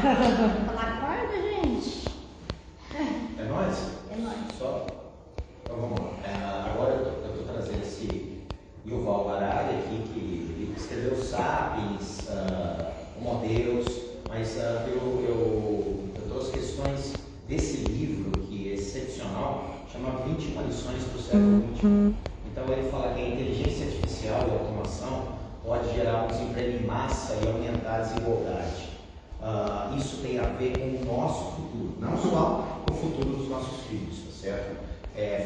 Acorda, gente. É nóis? É nóis. Só? Então vamos lá. Agora eu estou trazendo esse Yuval Harari aqui, que ele escreveu Sapiens, Homo Deus, mas eu trouxe questões desse livro, que é excepcional, chama 21 lições para o século XXI. Então ele fala que a inteligência artificial e a automação pode gerar um desemprego em massa e aumentar a desigualdade. Isso tem a ver com o nosso futuro, não só com o futuro dos nossos filhos, tá certo?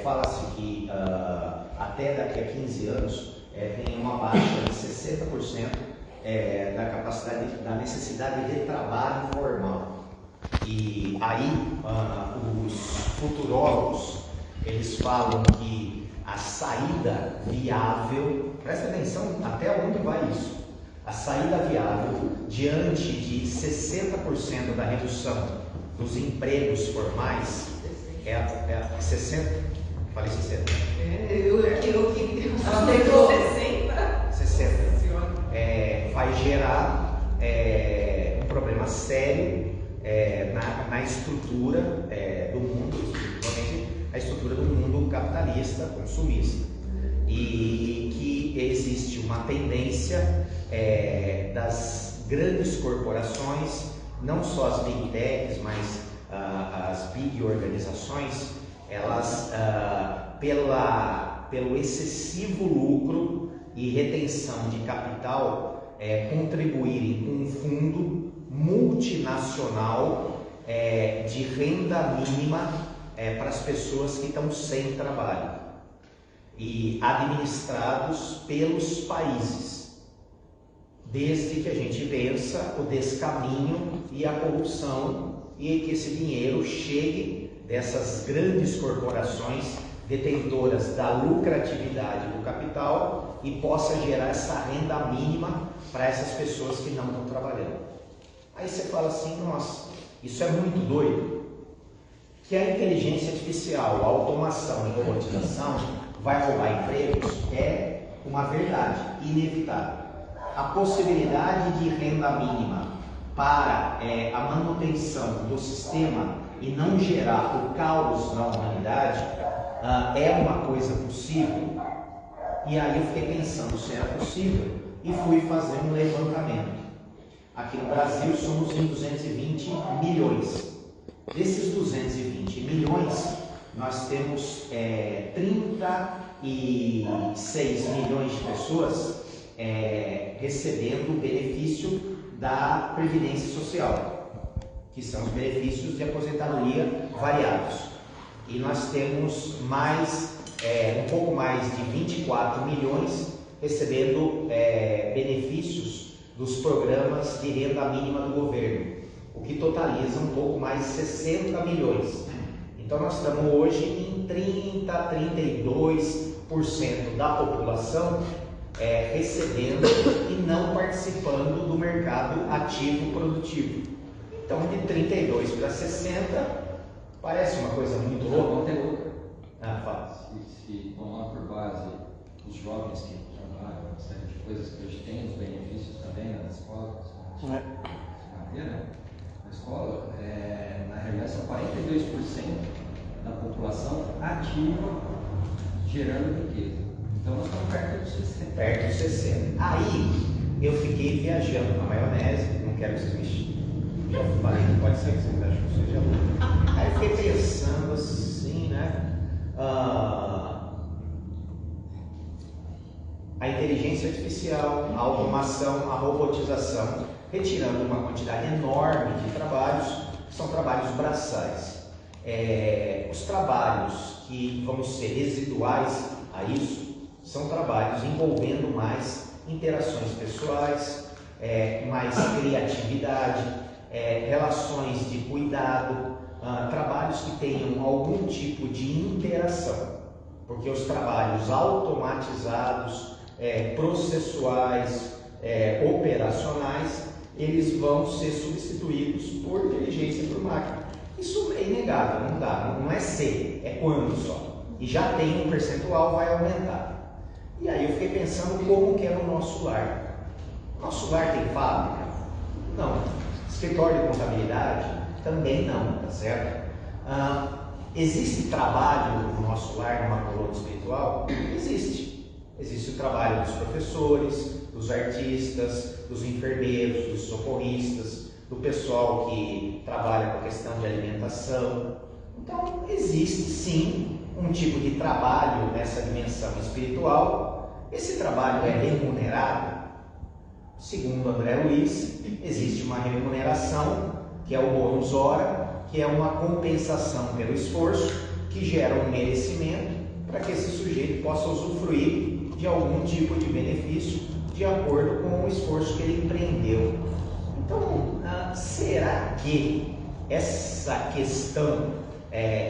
Fala-se que até daqui a 15 anos tem uma baixa de 60% da capacidade, da necessidade de trabalho formal. E aí os futurólogos, eles falam que a saída viável, presta atenção até onde vai isso, a saída viável diante de 60% da redução dos empregos formais é 60%, falei 60%. Ela pegou 60%. Vai gerar um problema sério na estrutura do mundo, principalmente a estrutura do mundo capitalista, consumista, e que existe uma tendência das grandes corporações, não só as big techs, mas as big organizações, elas pelo excessivo lucro e retenção de capital contribuírem com um fundo multinacional de renda mínima para as pessoas que estão sem trabalho e administrados pelos países, desde que a gente vença o descaminho e a corrupção e que esse dinheiro chegue dessas grandes corporações detentoras da lucratividade do capital e possa gerar essa renda mínima para essas pessoas que não estão trabalhando. Aí você fala assim, nossa, isso é muito doido. Que a inteligência artificial, a automação e a robotização vai roubar empregos é uma verdade inevitável. A possibilidade de renda mínima para a manutenção do sistema e não gerar o caos na humanidade é uma coisa possível. E aí eu fiquei pensando se era possível e fui fazer um levantamento. Aqui no Brasil somos em 220 milhões. Desses 220 milhões, nós temos 36 milhões de pessoas recebendo o benefício da Previdência Social, que são os benefícios de aposentadoria variados. E nós temos um pouco mais de 24 milhões recebendo benefícios dos programas de renda mínima do governo, o que totaliza um pouco mais de 60 milhões. Então nós estamos hoje em 32% da população recebendo e não participando do mercado ativo produtivo. Então de 32 para 60 parece uma coisa muito louca. Não tem outra. Fala. Se tomar por base os jovens que trabalham, uma série de coisas que hoje tem, os benefícios também nas escolas, na escola, na realidade são 42% da população ativa gerando riqueza. Então nós estamos perto dos 60%. Perto dos 60%. Aí eu fiquei viajando na maionese, não quero que vocês me... Eu falei, pode ser que vocês achem que eu seja louco. Aí eu fiquei pensando assim, né? A inteligência artificial, a automação, a robotização, retirando uma quantidade enorme de trabalhos, que são trabalhos braçais. Os trabalhos que vão ser residuais a isso são trabalhos envolvendo mais interações pessoais, mais criatividade, relações de cuidado, trabalhos que tenham algum tipo de interação, porque os trabalhos automatizados, processuais, operacionais, eles vão ser substituídos por inteligência por máquina. Isso é inegável, não dá, não é ser, é quando só. E já tem um percentual, vai aumentar. E aí eu fiquei pensando como que é no nosso lar. Nosso lar tem fábrica? Não. Escritório de contabilidade também não, tá certo? Existe trabalho no nosso lar, numa coluna espiritual? Existe. Existe o trabalho dos professores, dos artistas, dos enfermeiros, dos socorristas, do pessoal que trabalha com a questão de alimentação. Então, existe sim um tipo de trabalho nessa dimensão espiritual. Esse trabalho é remunerado? Segundo André Luiz, existe uma remuneração, que é o bônus hora, que é uma compensação pelo esforço, que gera um merecimento para que esse sujeito possa usufruir de algum tipo de benefício de acordo com o esforço que ele empreendeu. Então, será que essa questão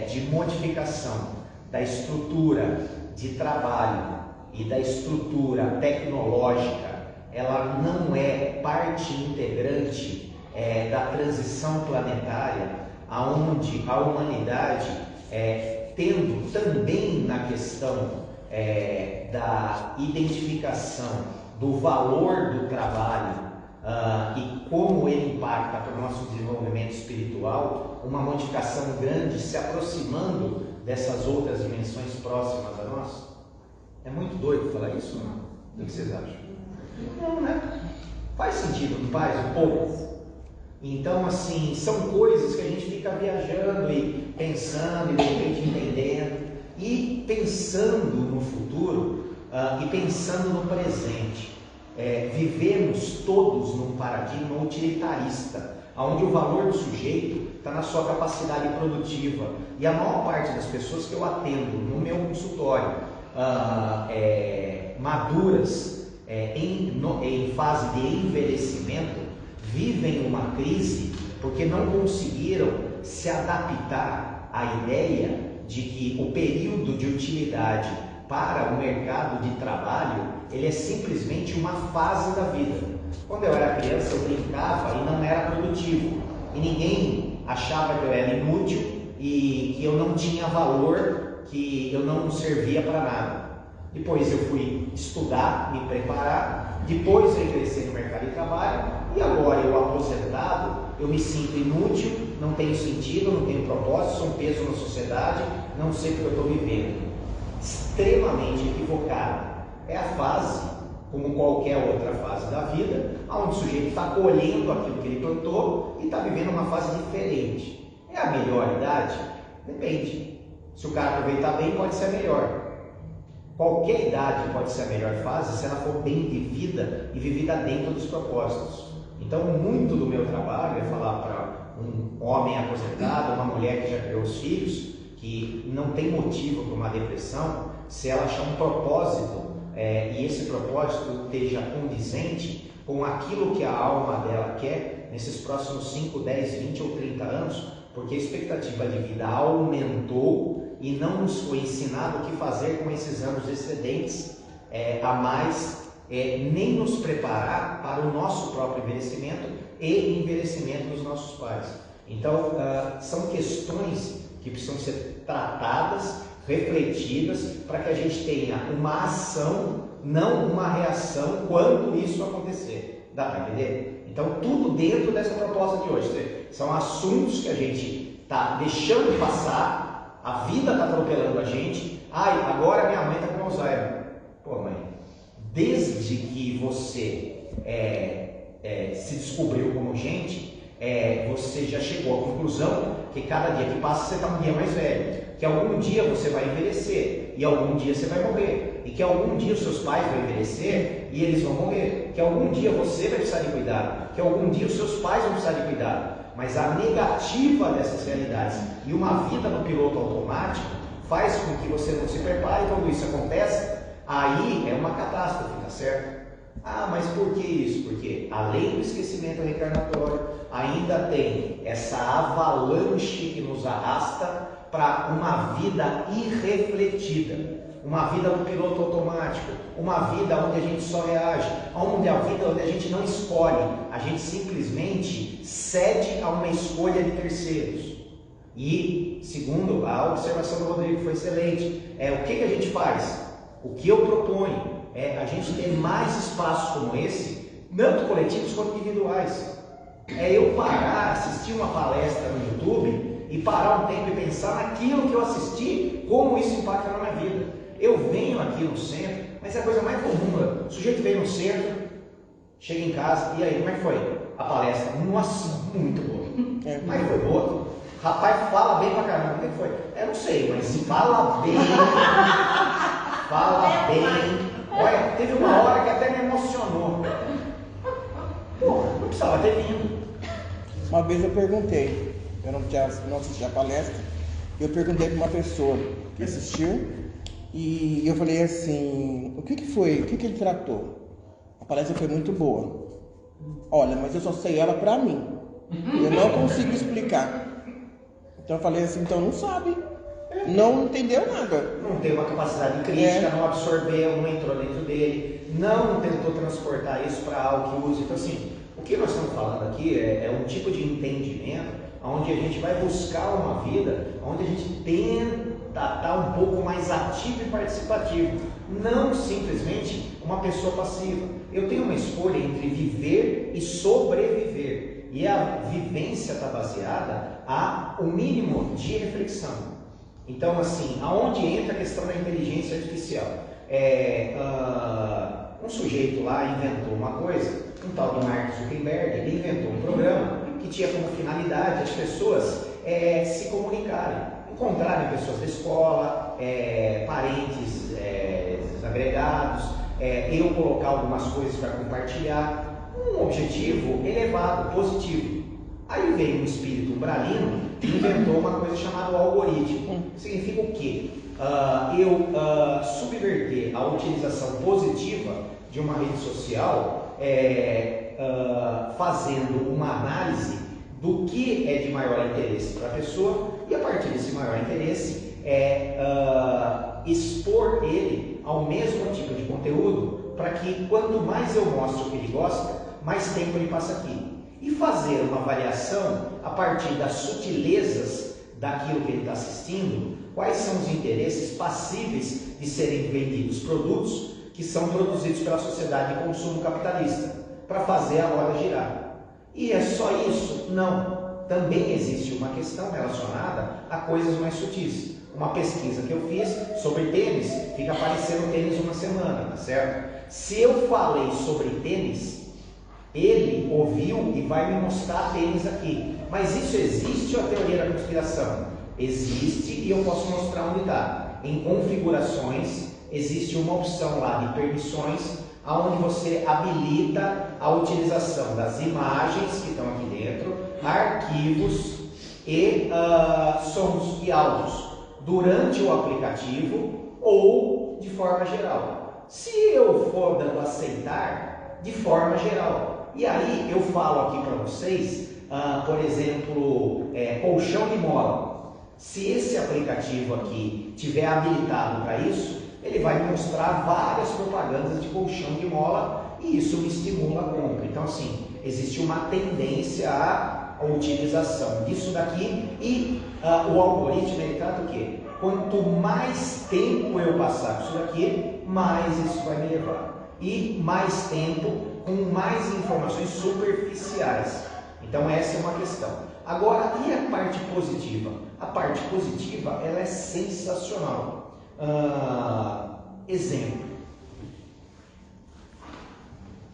de modificação da estrutura de trabalho e da estrutura tecnológica, ela não é parte integrante da transição planetária, aonde a humanidade, tendo também na questão da identificação do valor do trabalho e como ele impacta para o nosso desenvolvimento espiritual, uma modificação grande se aproximando dessas outras dimensões próximas a nós? É muito doido falar isso, não? O que vocês acham? Não, né? Faz sentido, não faz? Um pouco. Então, assim, são coisas que a gente fica viajando e pensando e de repente entendendo e pensando no futuro e pensando no presente. Vivemos todos num paradigma utilitarista, onde o valor do sujeito está na sua capacidade produtiva. E a maior parte das pessoas que eu atendo no meu consultório, maduras, em fase de envelhecimento, vivem uma crise porque não conseguiram se adaptar à ideia de que o período de utilidade para o mercado de trabalho, ele é simplesmente uma fase da vida. Quando eu era criança, eu brincava e não era produtivo, e ninguém achava que eu era inútil e que eu não tinha valor, que eu não servia para nada. Depois eu fui estudar, me preparar, depois eu ingressei no mercado de trabalho, e agora eu aposentado, eu me sinto inútil, não tenho sentido, não tenho propósito, sou um peso na sociedade, não sei porque eu estou vivendo. Extremamente equivocada. É a fase, como qualquer outra fase da vida, onde o sujeito está colhendo aquilo que ele plantou e está vivendo uma fase diferente. É a melhor idade? Depende. Se o cara aproveitar bem, pode ser a melhor. Qualquer idade pode ser a melhor fase se ela for bem vivida e vivida dentro dos propósitos. Então, muito do meu trabalho é falar para um homem aposentado, uma mulher que já criou os filhos, que não tem motivo para uma depressão, se ela achar um propósito e esse propósito esteja condizente com aquilo que a alma dela quer nesses próximos 5, 10, 20 ou 30 anos, porque a expectativa de vida aumentou e não nos foi ensinado o que fazer com esses anos excedentes a mais, nem nos preparar para o nosso próprio envelhecimento e envelhecimento dos nossos pais. Então, são questões que precisam ser tratadas, refletidas, para que a gente tenha uma ação, não uma reação quando isso acontecer. Dá para entender? Então, tudo dentro dessa proposta de hoje. São assuntos que a gente está deixando passar, a vida está atropelando a gente. Agora minha mãe está com Alzheimer. Pô, mãe, desde que você se descobriu como gente, você já chegou à conclusão que cada dia que passa você está um dia mais velho, que algum dia você vai envelhecer e algum dia você vai morrer, e que algum dia os seus pais vão envelhecer e eles vão morrer, que algum dia você vai precisar de cuidado, que algum dia os seus pais vão precisar de cuidado. Mas a negativa dessas realidades e uma vida no piloto automático faz com que você não se prepare. Quando isso acontece, aí é uma catástrofe, tá certo? Mas por que isso? Porque além do esquecimento reencarnatório, ainda tem essa avalanche que nos arrasta para uma vida irrefletida, uma vida no piloto automático, uma vida onde a gente só reage, onde a vida onde a gente não escolhe, a gente simplesmente cede a uma escolha de terceiros. E, segundo a observação do Rodrigo, foi excelente, o que a gente faz? O que eu proponho é a gente ter mais espaços como esse, tanto coletivos quanto individuais. É eu parar, assistir uma palestra no YouTube e parar um tempo e pensar naquilo que eu assisti, como isso impacta na minha vida. Eu venho aqui no centro, mas é a coisa mais comum. O sujeito veio no centro, chega em casa, e aí, como é que foi a palestra? Nossa, muito boa. Mas foi boa. Rapaz, fala bem pra caramba. Como é que foi? Eu não sei, mas fala bem. Fala bem. Olha, teve uma hora que até me emocionou. Pô, não precisava ter vindo. Uma vez eu perguntei, eu não assisti a palestra, eu perguntei para uma pessoa que assistiu e eu falei assim, o que foi? O que ele tratou? A palestra foi muito boa. Olha, mas eu só sei ela para mim. Eu não consigo explicar. Então eu falei assim, então não sabe. Não entendeu nada. Não tem uma capacidade crítica, não absorveu, não entrou dentro dele, não tentou transportar isso para algo que use. Então assim, o que nós estamos falando aqui é um tipo de entendimento onde a gente vai buscar uma vida onde a gente tenta estar um pouco mais ativo e participativo, não simplesmente uma pessoa passiva. Eu tenho uma escolha entre viver e sobreviver, e a vivência está baseada a um mínimo de reflexão. Então, assim, aonde entra a questão da inteligência artificial? Um sujeito lá inventou uma coisa, um tal de Mark Zuckerberg, ele inventou um programa que tinha como finalidade as pessoas se comunicarem, encontrarem pessoas da escola, parentes agregados, eu colocar algumas coisas para compartilhar, um objetivo elevado, positivo. Aí veio um espírito umbralino e inventou uma coisa chamada algoritmo. Significa o quê? Eu subverter a utilização positiva de uma rede social, fazendo uma análise do que é de maior interesse para a pessoa, e a partir desse maior interesse expor ele ao mesmo tipo de conteúdo, para que quanto mais eu mostro o que ele gosta, mais tempo ele passa aqui. E fazer uma avaliação a partir das sutilezas daquilo que ele está assistindo, quais são os interesses passíveis de serem vendidos produtos que são produzidos pela sociedade de consumo capitalista, para fazer a roda girar. E é só isso? Não. Também existe uma questão relacionada a coisas mais sutis. Uma pesquisa que eu fiz sobre tênis, fica aparecendo tênis uma semana, tá certo? Se eu falei sobre tênis, ele ouviu e vai me mostrar tênis aqui. Mas isso existe ou a teoria da conspiração? Existe, e eu posso mostrar onde está. Em configurações, existe uma opção lá de permissões, onde você habilita a utilização das imagens que estão aqui dentro, arquivos e sons e áudios durante o aplicativo ou de forma geral. Se eu for dando aceitar, de forma geral. E aí eu falo aqui para vocês, por exemplo, colchão de mola. Se esse aplicativo aqui tiver habilitado para isso, ele vai me mostrar várias propagandas de colchão de mola e isso me estimula a compra. Então, assim, existe uma tendência à utilização disso daqui e o algoritmo ele trata o quê? Quanto mais tempo eu passar com isso daqui, mais isso vai me levar. E mais tempo com mais informações superficiais. Então essa é uma questão. Agora, e a parte positiva? A parte positiva, ela é sensacional. Exemplo.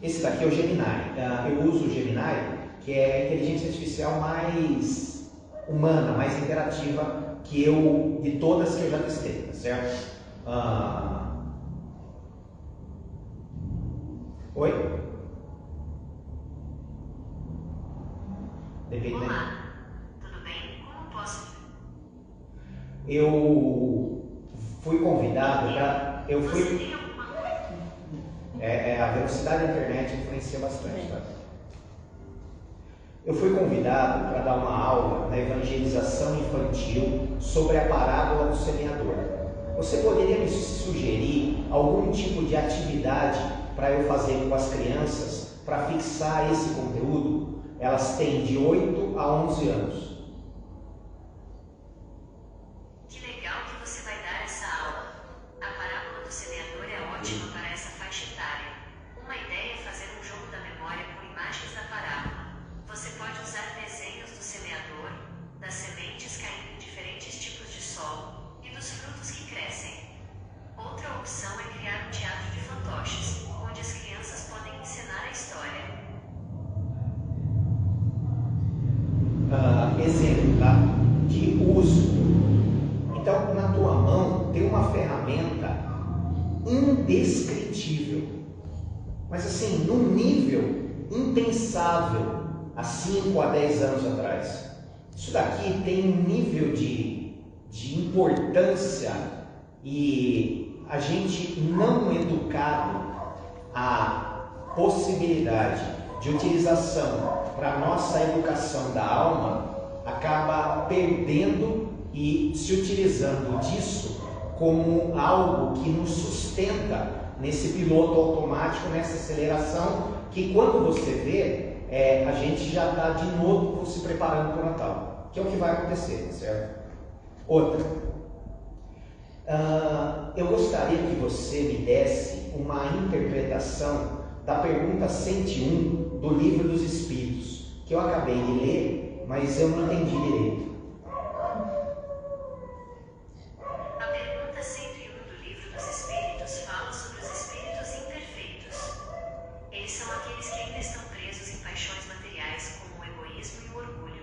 Esse daqui é o Gemini. Eu uso o Gemini, que é a inteligência artificial mais humana, mais interativa de todas que eu já testei, tá certo? Oi? Olá, tudo bem? Como posso? Eu fui convidado para... Você tem alguma coisa? A velocidade da internet influencia bastante, tá? Eu fui convidado para dar uma aula na evangelização infantil sobre a parábola do semeador. Você poderia me sugerir algum tipo de atividade para eu fazer com as crianças para fixar esse conteúdo? Elas têm de 8 a 11 anos. Que legal que você vai dar essa aula. A parábola do semeador é ótima para essa faixa etária. Uma ideia é fazer um jogo da memória com imagens da parábola. Você pode indescritível, mas assim, num nível impensável há 5 a 10 anos atrás. Isso daqui tem um nível de importância e a gente não educado a possibilidade de utilização para a nossa educação da alma acaba perdendo e se utilizando disso como algo que nos sustenta nesse piloto automático, nessa aceleração, que quando você vê, a gente já está de novo se preparando para o Natal, que é o que vai acontecer, certo? Outra, eu gostaria que você me desse uma interpretação da pergunta 101 do Livro dos Espíritos, que eu acabei de ler, mas eu não entendi direito. A pergunta 101 do Livro dos Espíritos fala sobre os espíritos imperfeitos. Eles são aqueles que ainda estão presos em paixões materiais, como o egoísmo e o orgulho.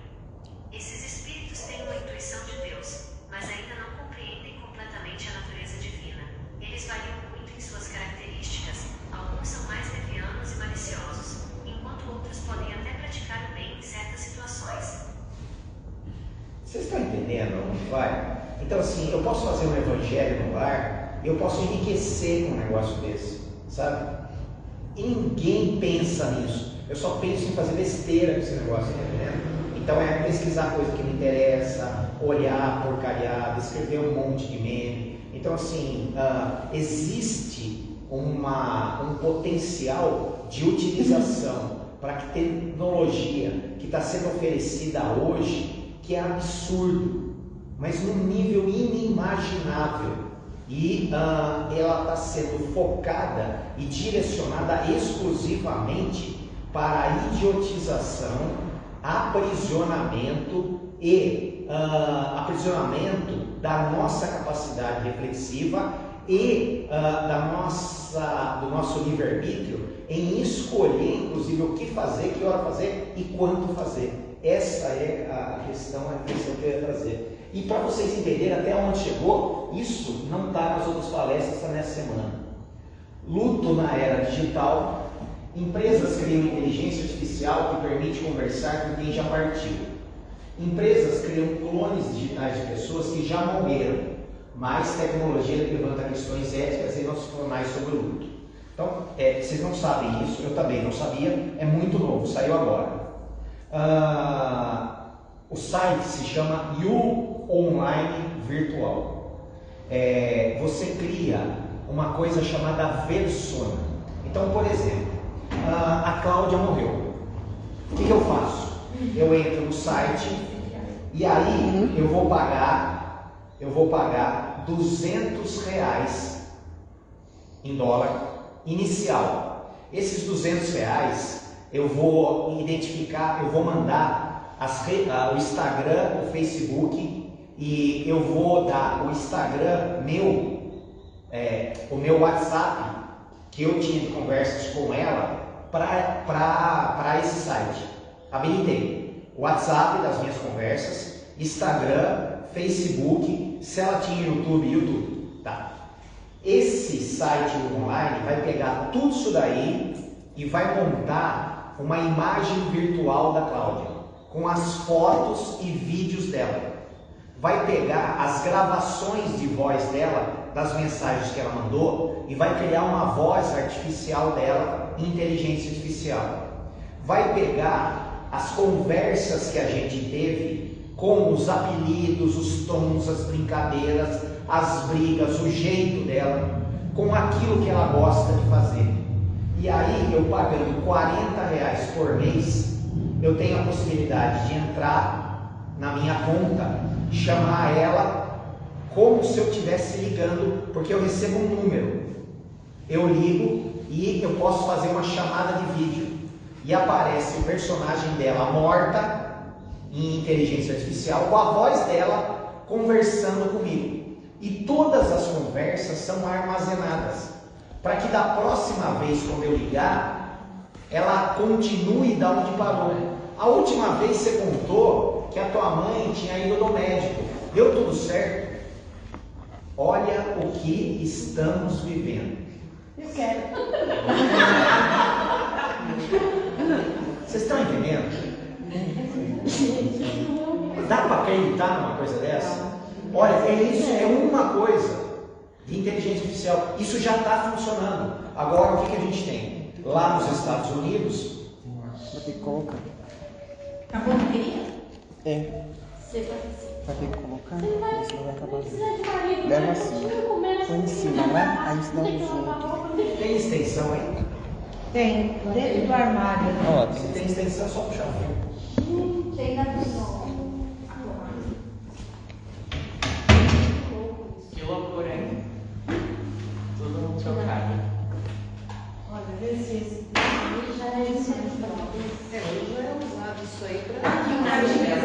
Esses espíritos têm uma intuição de Deus, mas ainda não compreendem completamente a natureza divina. Eles variam muito em suas características, alguns são mais levianos e maliciosos, enquanto outros podem até praticar o bem em certas situações. Vocês estão entendendo onde vai? Então assim, eu posso fazer um evangelho no lar, eu posso enriquecer com um negócio desse, sabe? E ninguém pensa nisso. Eu só penso em fazer besteira com esse negócio, tá entendendo? Então é pesquisar coisa que me interessa, olhar porcariada, escrever um monte de meme. Então assim, existe um potencial de utilização para que tecnologia que está sendo oferecida hoje, que é absurdo, mas num nível inimaginável. E ela está sendo focada e direcionada exclusivamente para a idiotização, aprisionamento e aprisionamento da nossa capacidade reflexiva e do nosso livre-arbítrio em escolher, inclusive, o que fazer, que hora fazer e quando fazer. Essa é a questão que eu ia trazer. E para vocês entenderem até onde chegou, isso não está nas outras palestras nessa semana. Luto na era digital. Empresas criam inteligência artificial que permite conversar com quem já partiu. Empresas criam clones digitais de pessoas que já morreram. Mais tecnologia levanta questões éticas e nós falamos sobre o luto. Então, vocês não sabem isso, eu também não sabia, é muito novo, saiu agora. O site se chama You Online Virtual. Você cria uma coisa chamada persona. Então, por exemplo, a Cláudia morreu. O que eu faço? Eu entro no site e aí eu vou pagar R$200 em dólar inicial. Esses R$200 eu vou identificar, eu vou mandar o Instagram, o Facebook, e eu vou dar o Instagram o meu WhatsApp, que eu tinha de conversas com ela, para esse site. Habilitei o WhatsApp das minhas conversas, Instagram, Facebook, se ela tinha YouTube. Tá. Esse site online vai pegar tudo isso daí e vai montar uma imagem virtual da Cláudia, com as fotos e vídeos dela. Vai pegar as gravações de voz dela, das mensagens que ela mandou, e vai criar uma voz artificial dela, inteligência artificial. Vai pegar as conversas que a gente teve, com os apelidos, os tons, as brincadeiras, as brigas, o jeito dela, com aquilo que ela gosta de fazer. E aí, eu pagando R$40 por mês, eu tenho a possibilidade de entrar na minha conta, chamar ela como se eu estivesse ligando, porque eu recebo um número. Eu ligo e eu posso fazer uma chamada de vídeo e aparece o personagem dela morta em inteligência artificial com a voz dela conversando comigo. E todas as conversas são armazenadas para que da próxima vez, quando eu ligar, ela continue da onde parou. A última vez você contou que a tua mãe tinha ido no médico, deu tudo certo? Olha o que estamos vivendo. Eu quero. Vocês estão entendendo? Dá para acreditar numa coisa dessa? Olha, isso é uma coisa de inteligência artificial. Isso já está funcionando. Agora, o que a gente tem? Lá nos Estados Unidos... Vai ter que colocar. Acabou a bateria? É. Vai ter que colocar, senão vai acabar. Leva assim, põe em cima, não é? Aí se dá um zoom. Tem extensão aí? Tem, dentro do armário. Se tem extensão, é só puxar o fio. Tem na cozinha. Que loucura, hein? Todo mundo chocado. Olha, vê se esse já é isso. Eu já usava isso aí para mais comprido.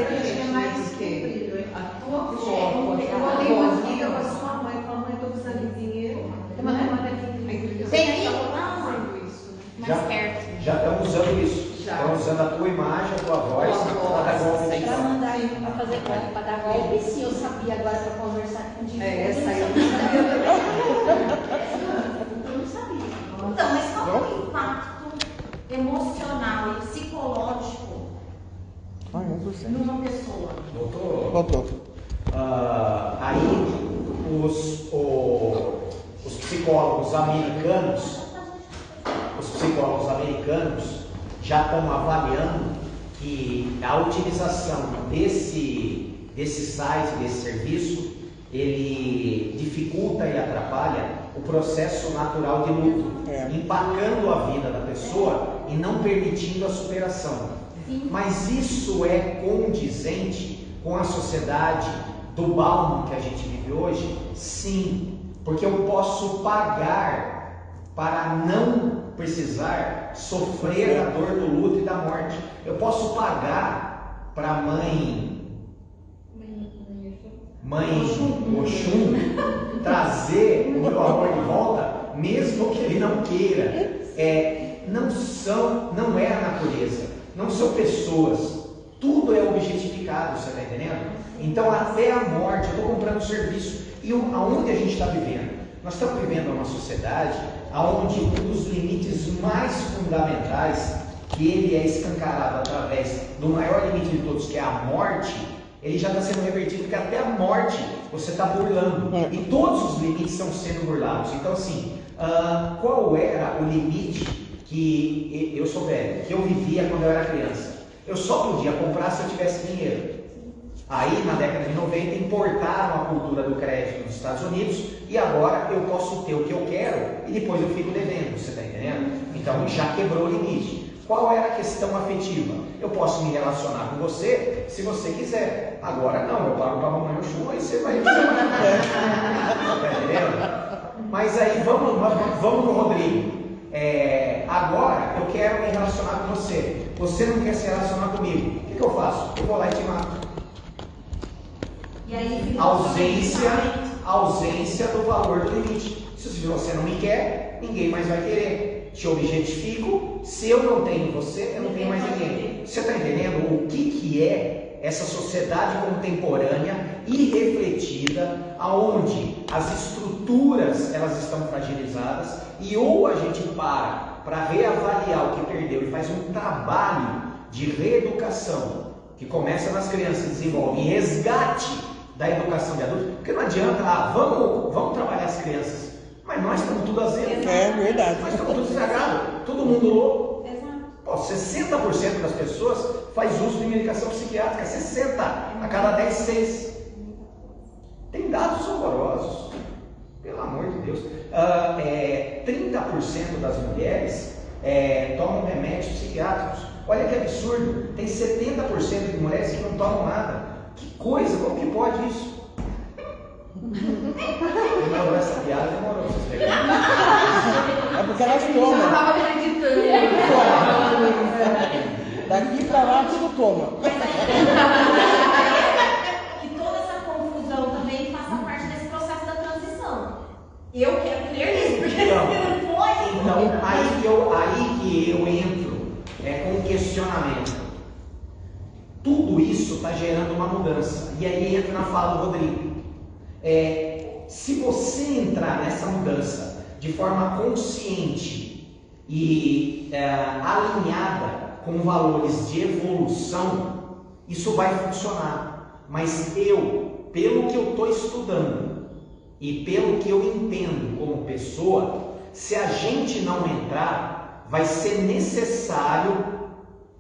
a tua foto. Eu olhei uma amiga com a sua mãe, com a mãe, estou precisando de dinheiro. Tem aí? Mais perto. Já estão usando isso. Estão usando a tua imagem, a tua voz, para dar golpe. Para mandar ele para fazer golpe, para dar golpe, sim, eu sabia agora para conversar contigo. Essa aí eu não sabia também. Eu não sabia. Então, mas qual é o impacto emocional e psicológico numa pessoa? Voltou. Aí os psicólogos americanos já estão avaliando que a utilização desse site, desse serviço, ele dificulta e atrapalha o processo natural de luto, empacando a vida da pessoa e não permitindo a superação. Mas isso é condizente com a sociedade do Bauman que a gente vive hoje? Sim, porque eu posso pagar para não precisar sofrer a dor do luto e da morte. Eu posso pagar para a mãe Oxum trazer o meu amor de volta, mesmo que ele não queira. Não é a natureza, não são pessoas, tudo é objetificado, você está entendendo? Então até a morte, eu estou comprando serviço. E aonde a gente está vivendo? Nós estamos vivendo uma sociedade onde um dos limites mais fundamentais, que ele é escancarado através do maior limite de todos, que é a morte, ele já está sendo revertido, porque até a morte você está burlando. E todos os limites estão sendo burlados. Então assim, qual era o limite que eu sou velho, que eu vivia quando eu era criança? Eu só podia comprar se eu tivesse dinheiro. Aí, na década de 90, importaram a cultura do crédito nos Estados Unidos e agora eu posso ter o que eu quero e depois eu fico devendo, você está entendendo? Então, já quebrou o limite. Qual era a questão afetiva? Eu posso me relacionar com você se você quiser. Agora não, eu pago para a mamãe Oxum e você vai... Está entendendo? Mas aí, vamos no Rodrigo. Agora eu quero me relacionar com você. Você não quer se relacionar comigo. O que eu faço? Eu vou lá e te mato. E aí, ausência do valor do limite. Se você não me quer, ninguém mais vai querer. Te objetifico. Se eu não tenho você, eu não tenho mais ninguém. Você está entendendo o que é essa sociedade contemporânea irrefletida, aonde as estruturas elas estão fragilizadas e ou a gente para reavaliar o que perdeu e faz um trabalho de reeducação que começa nas crianças e desenvolve em resgate da educação de adultos, porque não adianta, vamos trabalhar as crianças, mas nós estamos tudo azedo. É verdade. Nós estamos tudo estragado, todo mundo louco. Pô, 60% das pessoas faz uso de medicação psiquiátrica, 60 a cada 10, 6. Tem dados horrorosos, pelo amor de Deus. 30% das mulheres tomam remédios psiquiátricos. Olha que absurdo, tem 70% de mulheres que não tomam nada. Que coisa, como que pode isso? Demorou essa piada, demorou pra vocês pegarem. É porque elas tomam. Eu estava acreditando. Daqui pra lá tudo toma. que toda essa confusão também faça parte desse processo da transição. Eu quero crer nisso, porque se não foi. Então, aí que eu entro com um questionamento. Tudo isso está gerando uma mudança. E aí entra na fala do Rodrigo. Se você entrar nessa mudança de forma consciente e alinhada com valores de evolução, isso vai funcionar. Mas pelo que eu estou estudando e pelo que eu entendo como pessoa, se a gente não entrar, vai ser necessário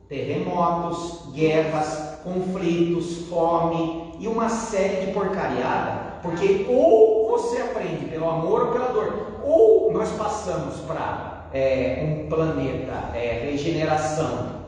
terremotos, guerras, conflitos, fome e uma série de porcariada, porque ou você aprende pelo amor ou pela dor, ou nós passamos para um planeta regeneração,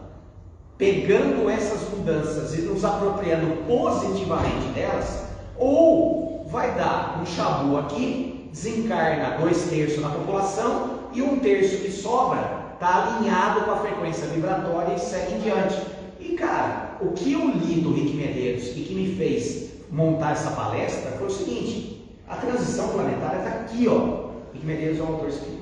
pegando essas mudanças e nos apropriando positivamente delas, ou vai dar um chabu aqui, desencarna 2/3 na população e 1/3 que sobra está alinhado com a frequência vibratória e segue em diante. E cara, o que eu li do Rick Medeiros e que me fez montar essa palestra foi o seguinte: a transição planetária está aqui, ó. Rick Medeiros é um autor escrito.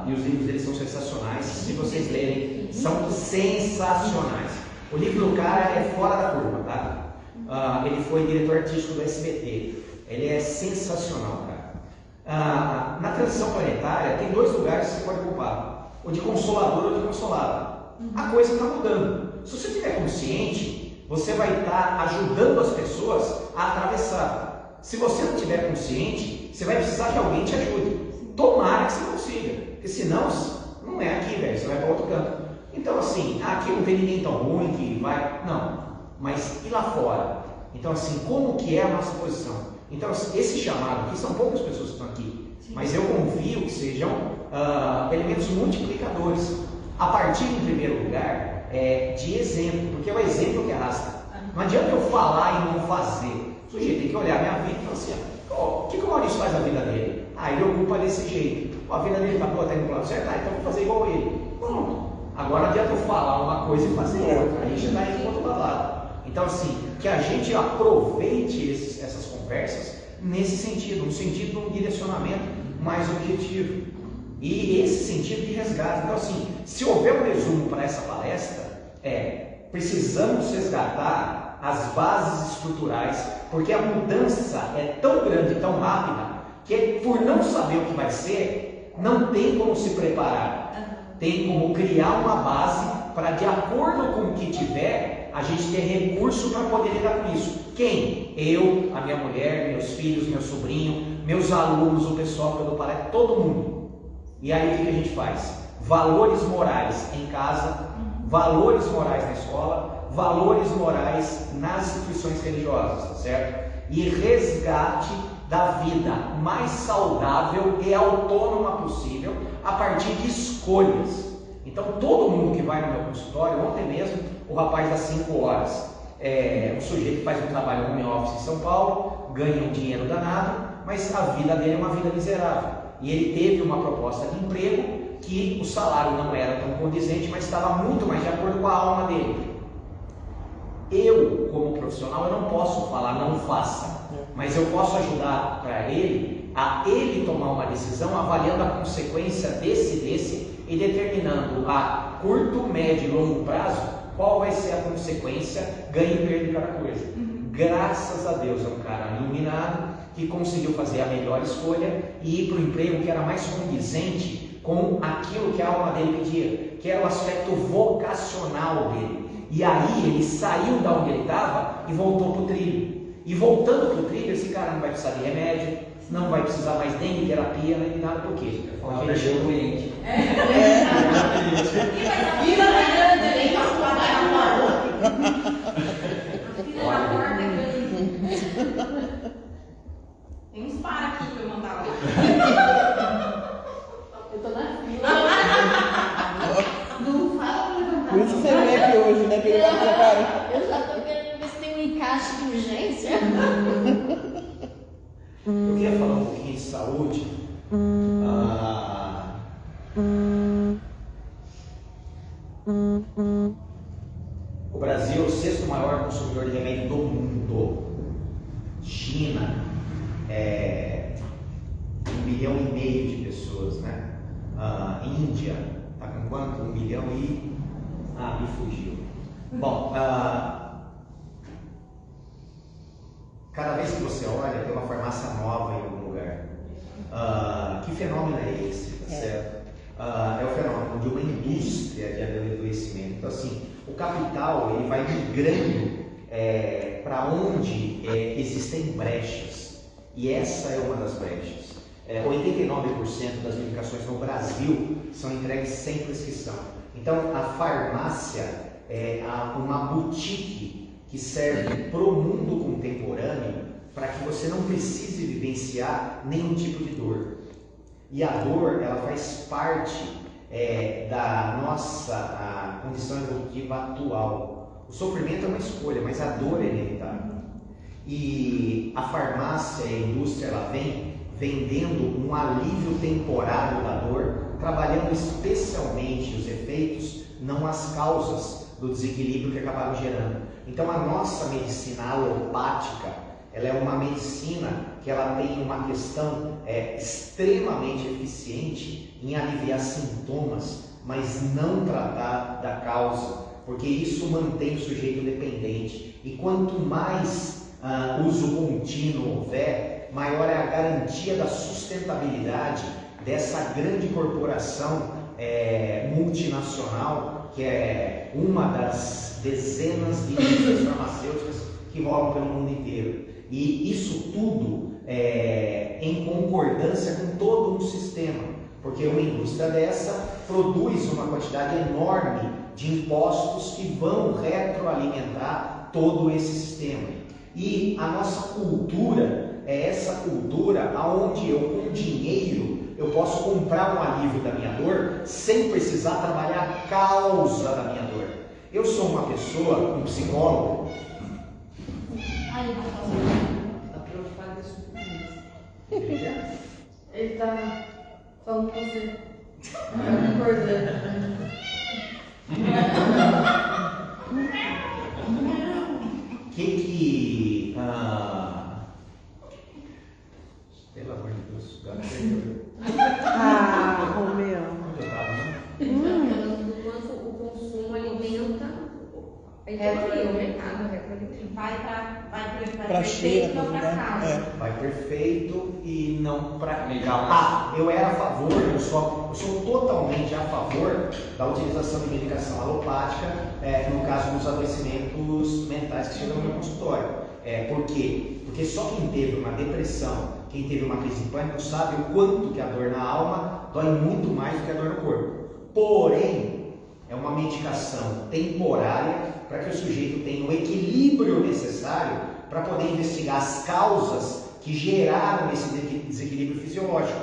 E os livros dele são sensacionais. Se vocês lerem, são sensacionais. O livro do cara é fora da curva, tá? Ele foi diretor artístico do SBT. Ele é sensacional, cara. Na transição planetária tem 2 lugares que você pode ocupar: o de consolador ou de consolado. A coisa está mudando. Se você estiver consciente, você vai estar ajudando as pessoas a atravessar. Se você não estiver consciente, você vai precisar que alguém te ajude. Tomara que você consiga, porque senão não é aqui, velho, você vai para outro canto. Então assim, aqui não tem ninguém tão ruim que vai, não, mas e lá fora? Então assim, como que é a nossa posição? Então esse chamado aqui, são poucas pessoas que estão aqui, mas eu confio que sejam elementos multiplicadores, a partir em primeiro lugar de exemplo, porque é o exemplo que arrasta. Não adianta eu falar e não fazer. O sujeito tem que olhar a minha vida e falar assim: o que o Maurício faz na vida dele? Ele ocupa desse jeito. A vida dele está boa, está indo para o certo, então vou fazer igual ele. Pronto. Agora não adianta eu falar uma coisa e fazer outra. A gente está indo para o outro lado. Então, assim, que a gente aproveite essas conversas nesse sentido, no sentido de um direcionamento mais objetivo. E esse sentido de resgate. Então, assim, se houver um resumo para essa palestra, precisamos resgatar as bases estruturais, porque a mudança é tão grande, tão rápida, que por não saber o que vai ser, não tem como se preparar. Tem como criar uma base para, de acordo com o que tiver, a gente ter recurso para poder lidar com isso. Quem? Eu, a minha mulher, meus filhos, meu sobrinho, meus alunos, o pessoal que eu dou palestra, todo mundo. E aí o que a gente faz? Valores morais em casa, valores morais na escola, valores morais nas instituições religiosas, tá certo? E resgate da vida mais saudável e autônoma possível a partir de escolhas. Então todo mundo que vai no meu consultório, ontem mesmo, o rapaz das 5 horas, um sujeito que faz um trabalho home office em São Paulo, ganha um dinheiro danado, mas a vida dele é uma vida miserável. E ele teve uma proposta de emprego que o salário não era tão condizente, mas estava muito mais de acordo com a alma dele. Eu, como profissional, eu não posso falar não faça, mas eu posso ajudar para ele a ele tomar uma decisão avaliando a consequência desse e determinando a curto, médio e longo prazo qual vai ser a consequência, ganho e perda de cada coisa. Graças a Deus é um cara iluminado que conseguiu fazer a melhor escolha e ir para o emprego que era mais condizente com aquilo que a alma dele pedia, que era o aspecto vocacional dele. E aí ele saiu da onde ele estava e voltou para o trilho. E voltando para o trilho, esse cara não vai precisar de remédio, não vai precisar mais nem de terapia, nem de nada. Por quê? Porque ele chegou o cliente. Tem uns para aqui pra eu mandar lá. Eu tô na fila. Não fala pra levantar. Por isso que você veio aqui hoje, né? Porque ele vai preparar. Eu já tô querendo ver se tem um encaixe de urgência. Eu queria falar um pouquinho de saúde. O Brasil é o 6º maior consumidor de remédio do mundo. China é 1,5 bilhão de pessoas, né? Índia está com quanto? 1 bilhão e... me fugiu. Bom, cada vez que você olha, tem uma farmácia nova em algum lugar. Que que fenômeno é esse? Tá certo? É o fenômeno de uma indústria de adoecimento. Então, assim, o capital ele vai migrando para onde existem brechas. E essa é uma das brechas. 89% das medicações no Brasil são entregues sem prescrição. Então, a farmácia é uma boutique que serve para o mundo contemporâneo para que você não precise vivenciar nenhum tipo de dor. E a dor, ela faz parte da nossa condição evolutiva atual. O sofrimento é uma escolha, mas a dor é inevitável. E a farmácia e a indústria, ela vem vendendo um alívio temporário da dor, trabalhando especialmente os efeitos, não as causas do desequilíbrio que acabaram gerando. Então a nossa medicina alopática, ela é uma medicina que ela tem uma questão extremamente eficiente em aliviar sintomas, mas não tratar da causa, porque isso mantém o sujeito dependente. E quanto mais uso contínuo houver, maior é a garantia da sustentabilidade dessa grande corporação multinacional, que é uma das dezenas de indústrias farmacêuticas que rolam pelo mundo inteiro. E isso tudo em concordância com todo um sistema, porque uma indústria dessa produz uma quantidade enorme de impostos que vão retroalimentar todo esse sistema. E a nossa cultura é essa cultura onde eu, com dinheiro, eu posso comprar um alívio da minha dor sem precisar trabalhar a causa da minha dor. Eu sou uma pessoa, um psicólogo. Tá preocupado com isso. Ele tá falando com você. Tá concordando. Pelo amor de Deus, agora perdeu. Romeu. Onde eu tava, né? Falando do quanto o consumo alimenta o mercado. Pra perfeito, cheia, não pra causa. Vai perfeito e não para legal. Eu era a favor, eu sou totalmente a favor da utilização de medicação alopática, no caso dos adoecimentos mentais que chegam no meu consultório. Por quê? Porque só quem teve uma depressão, quem teve uma crise de pânico, sabe o quanto que a dor na alma dói muito mais do que a dor no corpo. Porém, é uma medicação temporária para que o sujeito tenha o equilíbrio necessário para poder investigar as causas que geraram esse desequilíbrio fisiológico.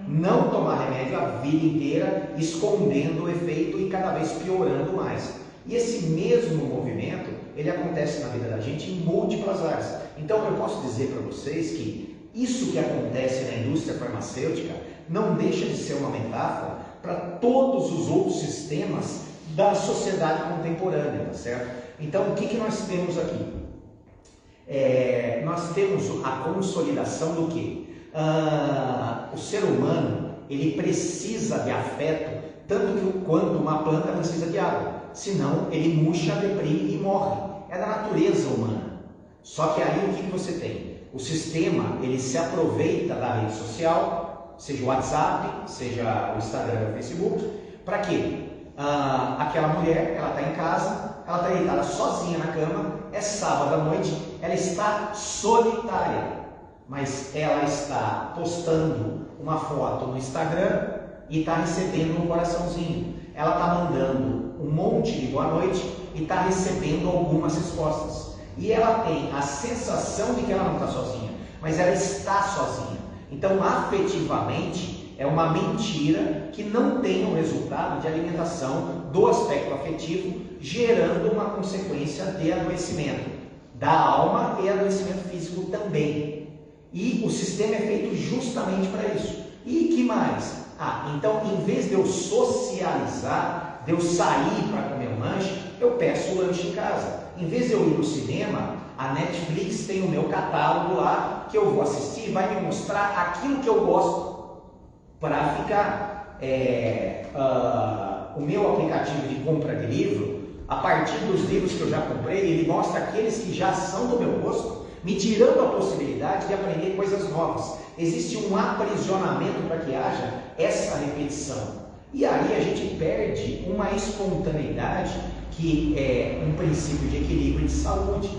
Não tomar remédio a vida inteira, escondendo o efeito e cada vez piorando mais. E esse mesmo movimento, ele acontece na vida da gente em múltiplas áreas. Então eu posso dizer para vocês que isso que acontece na indústria farmacêutica não deixa de ser uma metáfora para todos os outros sistemas da sociedade contemporânea, tá certo? Então, o que nós temos aqui? Nós temos a consolidação do quê? O ser humano, ele precisa de afeto, tanto quanto uma planta precisa de água. Senão, ele murcha, deprime e morre. É da natureza humana. Só que aí, o que você tem? O sistema, ele se aproveita da rede social, seja o WhatsApp, seja o Instagram, o Facebook, para quê? Aquela mulher, ela está em casa, ela está deitada sozinha na cama, é sábado à noite, ela está solitária, mas ela está postando uma foto no Instagram e está recebendo um coraçãozinho. Ela está mandando um monte de boa noite e está recebendo algumas respostas. E ela tem a sensação de que ela não está sozinha, mas ela está sozinha. Então, afetivamente, é uma mentira que não tem o resultado de alimentação do aspecto afetivo, gerando uma consequência de adoecimento da alma e adoecimento físico também. E o sistema é feito justamente para isso. E que mais? Então, em vez de eu socializar, de eu sair para comer um lanche, eu peço o lanche em casa. Em vez de eu ir no cinema, a Netflix tem o meu catálogo lá, que eu vou assistir e vai me mostrar aquilo que eu gosto para ficar. O meu aplicativo de compra de livro, a partir dos livros que eu já comprei, ele mostra aqueles que já são do meu gosto, me tirando a possibilidade de aprender coisas novas. Existe um aprisionamento para que haja essa repetição. E aí a gente perde uma espontaneidade que é um princípio de equilíbrio e de saúde.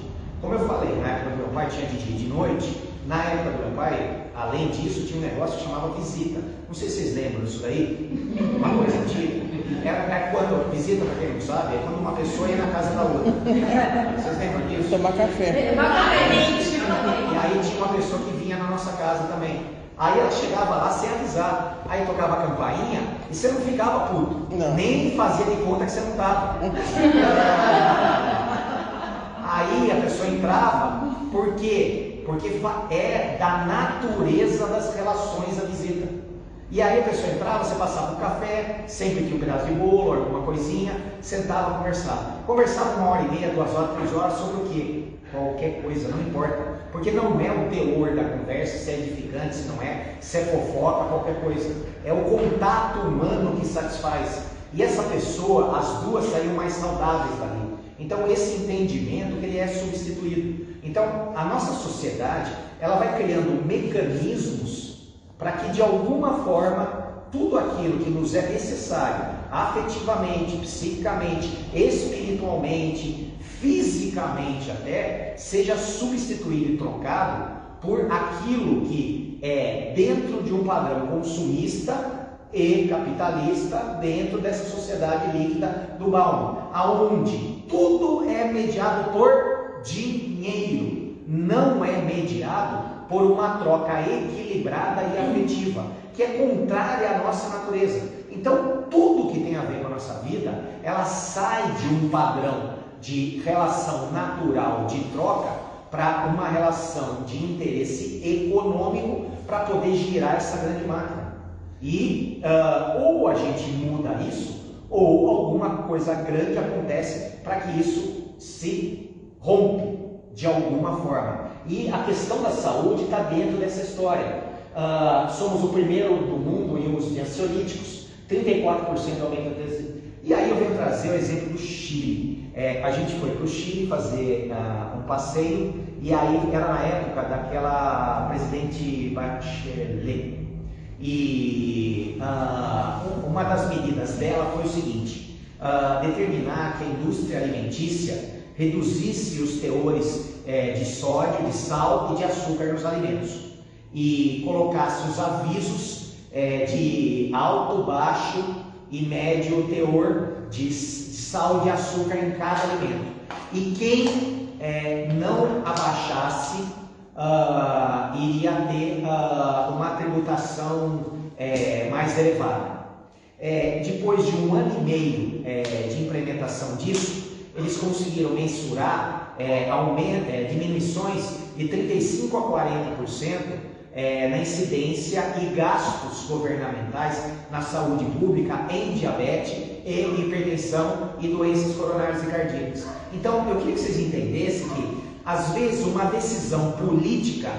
Como eu falei, na época do meu pai tinha de dia e de noite. Na época do meu pai, além disso, tinha um negócio que chamava visita. Não sei se vocês lembram disso daí. Uma coisa antiga. Era quando, visita, para quem não sabe, é quando uma pessoa ia na casa da outra. Vocês lembram disso? Tomar café. E aí tinha uma pessoa que vinha na nossa casa também. Aí ela chegava lá sem avisar. Aí tocava a campainha e você não ficava puto. Não. Nem fazia de conta que você não estava. Aí a pessoa entrava, por quê? Porque é da natureza das relações a visita. E aí a pessoa entrava, você passava um café, sempre tinha um pedaço de bolo, alguma coisinha, sentava, conversava. Conversava 1h30, 2 horas, 3 horas sobre o quê? Qualquer coisa, não importa. Porque não é o teor da conversa, se é edificante, se não é, se é fofoca, qualquer coisa. É o contato humano que satisfaz. E essa pessoa, as duas saíram mais saudáveis dali. Então esse entendimento ele é substituído. Então a nossa sociedade ela vai criando mecanismos para que de alguma forma tudo aquilo que nos é necessário afetivamente, psiquicamente, espiritualmente, fisicamente até, seja substituído e trocado por aquilo que é dentro de um padrão consumista e capitalista dentro dessa sociedade líquida do Bauman, aonde tudo é mediado por dinheiro, não é mediado por uma troca equilibrada e afetiva, que é contrária à nossa natureza. Então, tudo que tem a ver com a nossa vida, ela sai de um padrão de relação natural de troca para uma relação de interesse econômico para poder girar essa grande máquina. E ou a gente muda isso, ou alguma coisa grande acontece para que isso se rompe de alguma forma. E a questão da saúde está dentro dessa história. Somos o primeiro do mundo em uso de ansiolíticos, 34% aumento desse. E aí eu venho trazer o exemplo do Chile. A gente foi para o Chile fazer um passeio, e aí era na época daquela presidente Bachelet. E uma das medidas dela foi o seguinte: determinar que a indústria alimentícia reduzisse os teores de sódio, de sal e de açúcar nos alimentos e colocasse os avisos de alto, baixo e médio teor de sal e de açúcar em cada alimento. E quem não abaixasse iria ter uma tributação mais elevada. Depois de 1 ano e meio de implementação disso, eles conseguiram mensurar diminuições de 35% a 40% na incidência e gastos governamentais na saúde pública em diabetes e hipertensão e doenças coronárias e cardíacas. Então, eu queria que vocês entendessem que, às vezes, uma decisão política,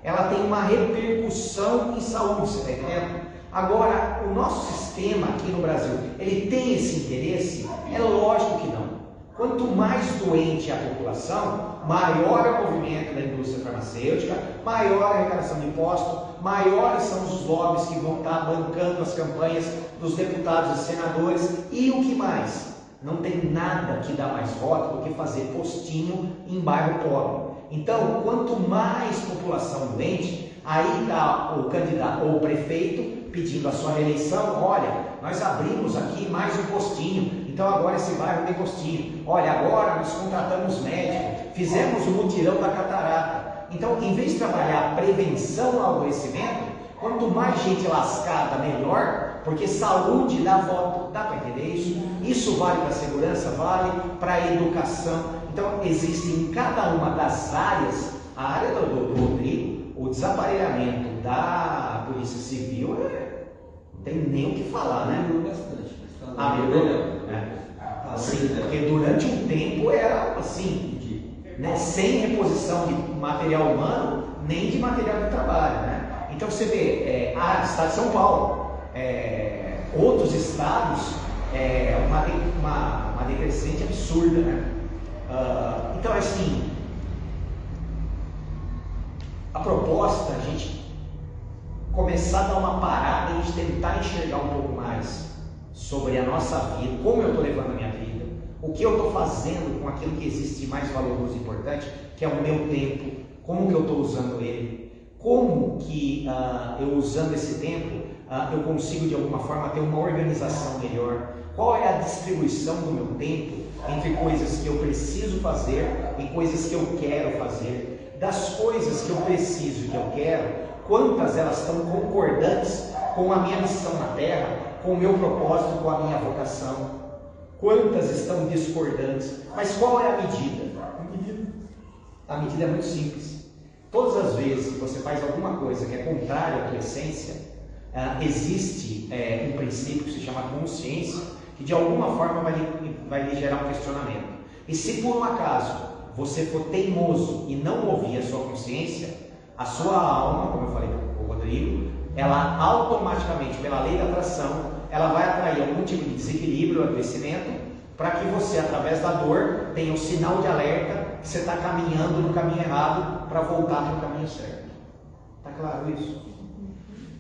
ela tem uma repercussão em saúde, você está entendendo? Agora, o nosso sistema aqui no Brasil, ele tem esse interesse? É lógico que não. Quanto mais doente é a população, maior é o movimento da indústria farmacêutica, maior a arrecadação de impostos, maiores são os lobbies que vão estar bancando as campanhas dos deputados e senadores. E o que mais? Não tem nada que dá mais voto do que fazer postinho em bairro pobre. Então, quanto mais população doente, aí está o candidato ou o prefeito pedindo a sua reeleição. Olha, nós abrimos aqui mais um postinho, então agora esse bairro tem postinho. Olha, agora nós contratamos médico, fizemos o mutirão da catarata. Então, em vez de trabalhar a prevenção ao adoecimento, quanto mais gente lascada, melhor, porque saúde dá voto. Dá para entender isso? Isso vale para a segurança, vale para a educação. Então, existe em cada uma das áreas, a área do Rodrigo, o desaparelhamento da Polícia Civil, não tem nem o que falar, né? Melhorou bastante. Melhorou? Assim, porque durante um tempo era assim, né, sem reposição de material humano, nem de material de trabalho, né? Então você vê, estado de São Paulo, outros estados, uma decrescente absurda, né? Então assim, a proposta, a gente começar a dar uma parada e tentar enxergar um pouco mais sobre a nossa vida, como eu estou levando a minha vida, o que eu estou fazendo com aquilo que existe de mais valoroso e importante, que é o meu tempo, como que eu estou usando ele, como que eu usando esse tempo, eu consigo de alguma forma ter uma organização melhor, qual é a distribuição do meu tempo entre coisas que eu preciso fazer e coisas que eu quero fazer, das coisas que eu preciso e que eu quero, quantas elas estão concordantes com a minha missão na Terra, com o meu propósito, com a minha vocação, quantas estão discordantes, mas qual é a medida? A medida é muito simples. Todas as vezes que você faz alguma coisa que é contrária à tua essência, existe um princípio que se chama consciência, que de alguma forma vai lhe gerar um questionamento. E se por um acaso você for teimoso e não ouvir a sua consciência, a sua alma, como eu falei para o Rodrigo, ela automaticamente, pela lei da atração, ela vai atrair algum tipo de desequilíbrio, adoecimento, para que você, através da dor, tenha um sinal de alerta que você está caminhando no caminho errado para voltar para o caminho certo. Está claro isso?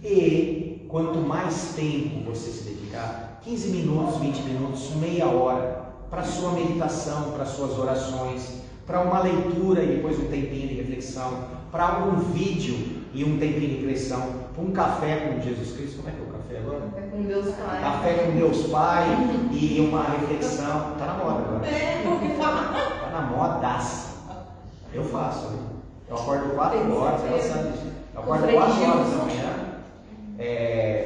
E quanto mais tempo você se dedicar, 15 minutos, 20 minutos, meia hora, para a sua meditação, para as suas orações, para uma leitura e depois um tempinho de reflexão, para um vídeo e um tempinho de reflexão, para um café com Jesus Cristo. Como é que é o café agora? Café com Deus Pai. Café com Deus Pai e uma reflexão. Está na moda agora. Está na modaça. Eu faço. Eu acordo 4 horas, ela sabe disso. Eu acordo 4 horas da manhã.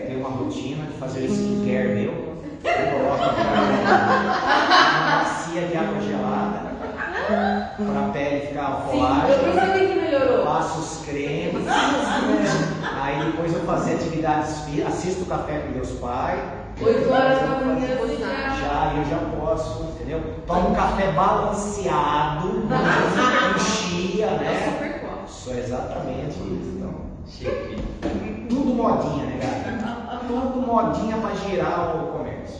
Tenho uma rotina de fazer skincare meu. Eu coloco uma bacia de água gelada para a pele ficar colágena. Eu percebi que melhorou. Passo os cremes. Aí depois eu faço atividades físicas, assisto o Café com Deus Pai. 8 horas da manhã você eu já posso, entendeu? Tomo um café balanceado, com chia, né? Isso é exatamente isso. Então, tudo modinha, né, galera? Tudo modinha para girar o comércio.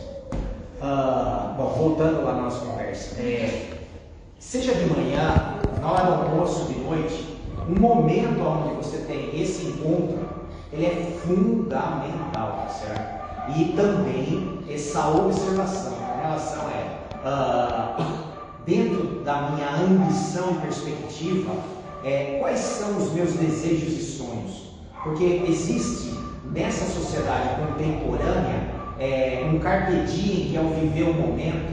Bom, voltando lá na nossa conversa. Seja de manhã, na hora do almoço, de noite, um momento onde você tem esse encontro, ele é fundamental, certo? E também essa observação, a relação dentro da minha ambição e perspectiva, quais são os meus desejos e sonhos? Porque existe nessa sociedade contemporânea um carpe diem, que é o viver o momento,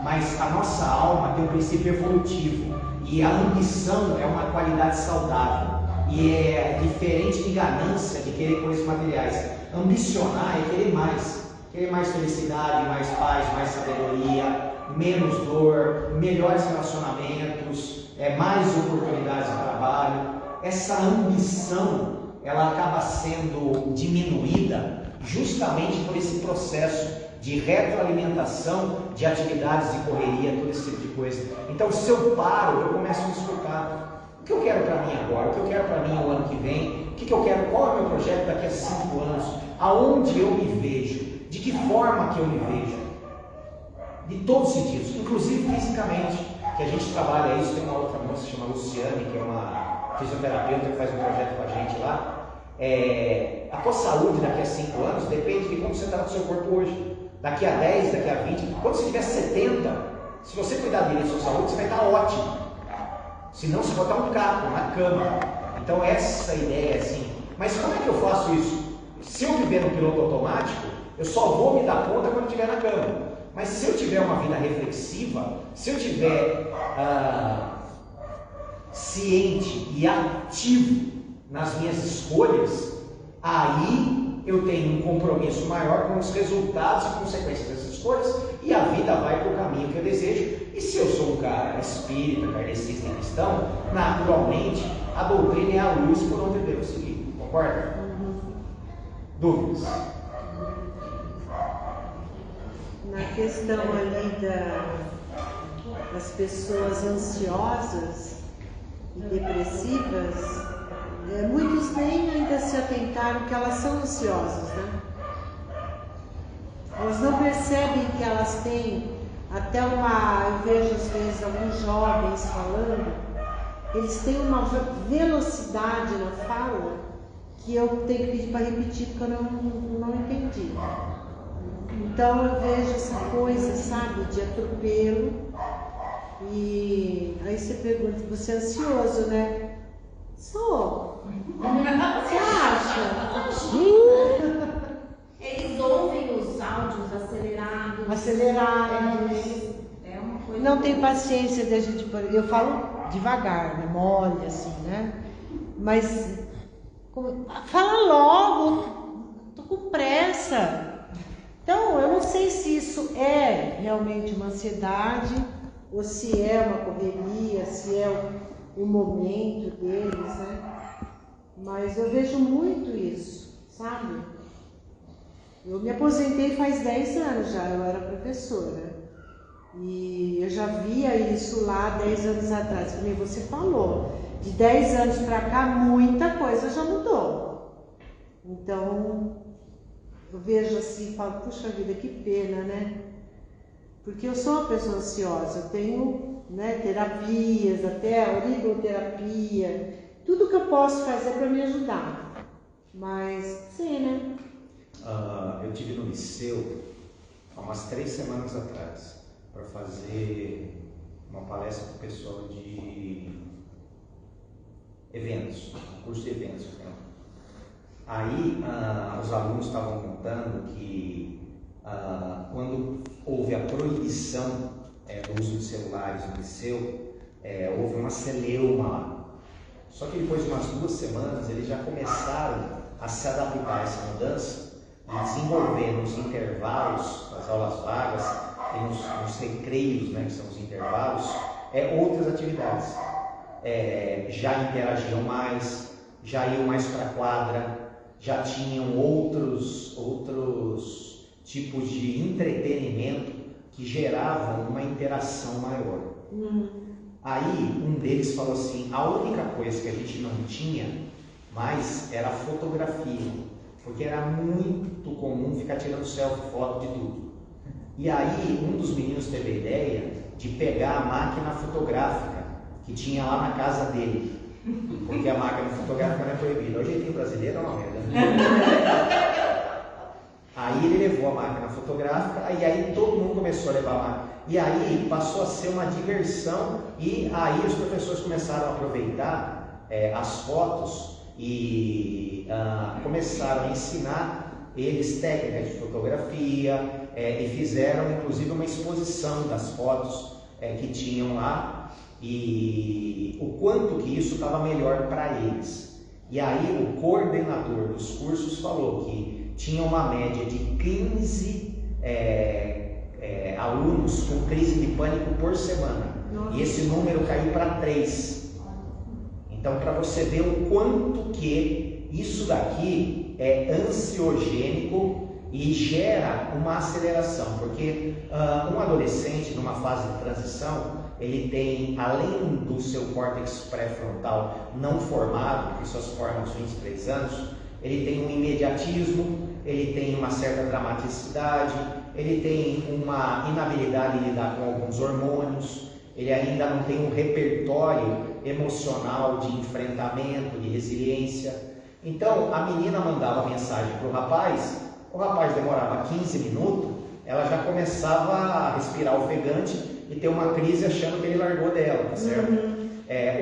mas a nossa alma tem um princípio evolutivo e a ambição é uma qualidade saudável e é diferente de ganância, de querer coisas materiais. Ambicionar é querer mais felicidade, mais paz, mais sabedoria, menos dor, melhores relacionamentos, mais oportunidades de trabalho. Essa ambição, ela acaba sendo diminuída justamente por esse processo de retroalimentação de atividades de correria, todo esse tipo de coisa. Então, se eu paro, eu começo a me escutar. O que eu quero para mim agora? O que eu quero para mim o ano que vem? O que eu quero? Qual é o meu projeto daqui a 5 anos? Aonde eu me vejo? De que forma que eu me vejo? De todos os sentidos, inclusive fisicamente, que a gente trabalha isso. Tem uma outra moça que se chama Luciane, que é uma fisioterapeuta que faz um projeto com a gente lá. A tua saúde daqui a 5 anos depende de como você está no seu corpo hoje. Daqui a 10, daqui a 20, quando você tiver 70, se você cuidar direito da sua saúde, você vai estar ótimo. Se não, você botar um caco na cama. Então essa ideia é assim. Mas como é que eu faço isso? Se eu viver no piloto automático, eu só vou me dar conta quando estiver na cama. Mas se eu tiver uma vida reflexiva, se eu tiver ciente e ativo nas minhas escolhas, aí eu tenho um compromisso maior com os resultados e consequências dessas escolhas e a vida vai para o caminho que eu desejo. E se eu sou um cara espírita, kardecista e cristão, naturalmente a doutrina é a luz por onde eu devo seguir. Concorda? Dúvidas? Na questão ali das pessoas ansiosas e depressivas, muitos nem ainda se atentaram que elas são ansiosas, né? Elas não percebem que elas têm até eu vejo às vezes alguns jovens falando, eles têm uma velocidade na fala que eu tenho que pedir para repetir porque eu não entendi. Então eu vejo essa coisa, sabe, de atropelo. E aí você pergunta, você é ansioso, né? Sou. Você acha? Eles ouvem os áudios acelerados. É uma coisa. Não tem paciência da gente. Eu falo devagar, né? Mole, assim, né? Mas fala logo, tô com pressa. Então, eu não sei se isso é realmente uma ansiedade, ou se é uma correria, se é o momento deles, né? Mas eu vejo muito isso, sabe? Eu me aposentei faz 10 anos já, eu era professora. E eu já via isso lá 10 anos atrás, como você falou. De 10 anos para cá, muita coisa já mudou. Então, eu vejo assim e falo, puxa vida, que pena, né? Porque eu sou uma pessoa ansiosa, eu tenho, né, terapias, até origoterapia, tudo que eu posso fazer para me ajudar. Mas, sim, né? Eu tive no liceu há umas 3 semanas atrás para fazer uma palestra para o pessoal de eventos, um curso de eventos. Né? Aí os alunos estavam contando que quando houve a proibição do uso de celulares no liceu, houve uma celeuma lá. Só que depois de umas 2 semanas eles já começaram a se adaptar a essa mudança e desenvolver nos intervalos das aulas vagas e nos recreios, né, que são os intervalos, outras atividades. Já interagiam mais, já iam mais para a quadra, já tinham outros tipos de entretenimento que geravam uma interação maior. Aí um deles falou assim, a única coisa que a gente não tinha mais era a fotografia, porque era muito comum ficar tirando selfie, foto de tudo. E aí um dos meninos teve a ideia de pegar a máquina fotográfica que tinha lá na casa dele, porque a máquina fotográfica não é proibida. Hoje ele tem brasileiro, é uma merda. Aí ele levou a máquina fotográfica e aí todo mundo começou a levar a máquina. E aí passou a ser uma diversão e aí os professores começaram a aproveitar as fotos e começaram a ensinar eles técnicas de fotografia e fizeram inclusive uma exposição das fotos que tinham lá e o quanto que isso estava melhor para eles. E aí o coordenador dos cursos falou que tinha uma média de 15 alunos com crise de pânico por semana. Nossa. E esse número caiu para 3. Então, para você ver o quanto que isso daqui é ansiogênico e gera uma aceleração, porque um adolescente numa fase de transição, ele tem, além do seu córtex pré-frontal não formado, que só se forma aos 23 anos, ele tem um imediatismo, ele tem uma certa dramaticidade, ele tem uma inabilidade de lidar com alguns hormônios, ele ainda não tem um repertório emocional de enfrentamento, de resiliência. Então a menina mandava mensagem para o rapaz demorava 15 minutos, ela já começava a respirar ofegante e ter uma crise achando que ele largou dela, tá certo?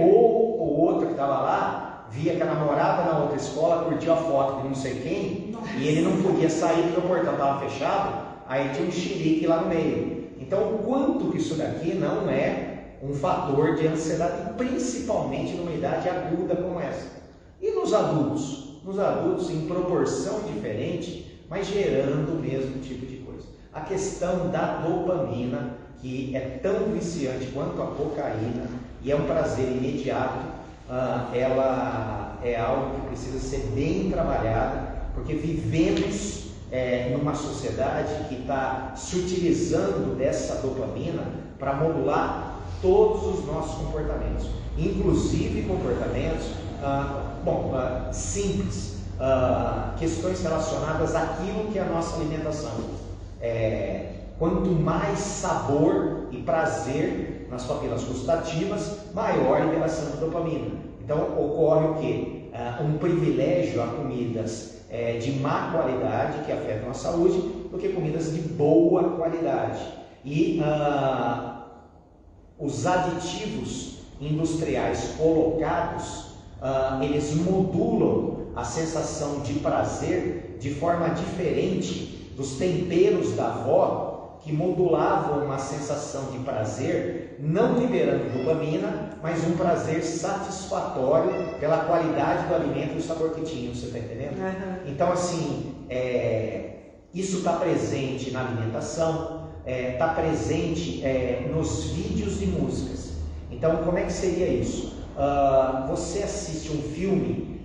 Ou o outro que estava lá via que a namorada na outra escola curtiu a foto de não sei quem. Nossa. E ele não podia sair porque o portão estava fechado, aí tinha um xerique lá no meio. Então o quanto que isso daqui não é um fator de ansiedade, principalmente numa idade aguda como essa. E nos adultos em proporção diferente, mas gerando o mesmo tipo de coisa. A questão da dopamina, que é tão viciante quanto a cocaína e é um prazer imediato, ela é algo que precisa ser bem trabalhada, porque vivemos numa sociedade que está se utilizando dessa dopamina para modular todos os nossos comportamentos, inclusive comportamentos simples, questões relacionadas àquilo que é a nossa alimentação. Quanto mais sabor e prazer nas papilas gustativas, maior a liberação de dopamina. Então ocorre o quê? um privilégio a comidas de má qualidade, que afetam a saúde, do que comidas de boa qualidade. E os aditivos industriais colocados, eles modulam a sensação de prazer de forma diferente dos temperos da avó, que modulavam uma sensação de prazer, não liberando dopamina, mas um prazer satisfatório pela qualidade do alimento e o sabor que tinha, você está entendendo? Uhum. Então, assim, isso está presente na alimentação, está presente nos vídeos de músicas. Então, como é que seria isso? Você assiste um filme,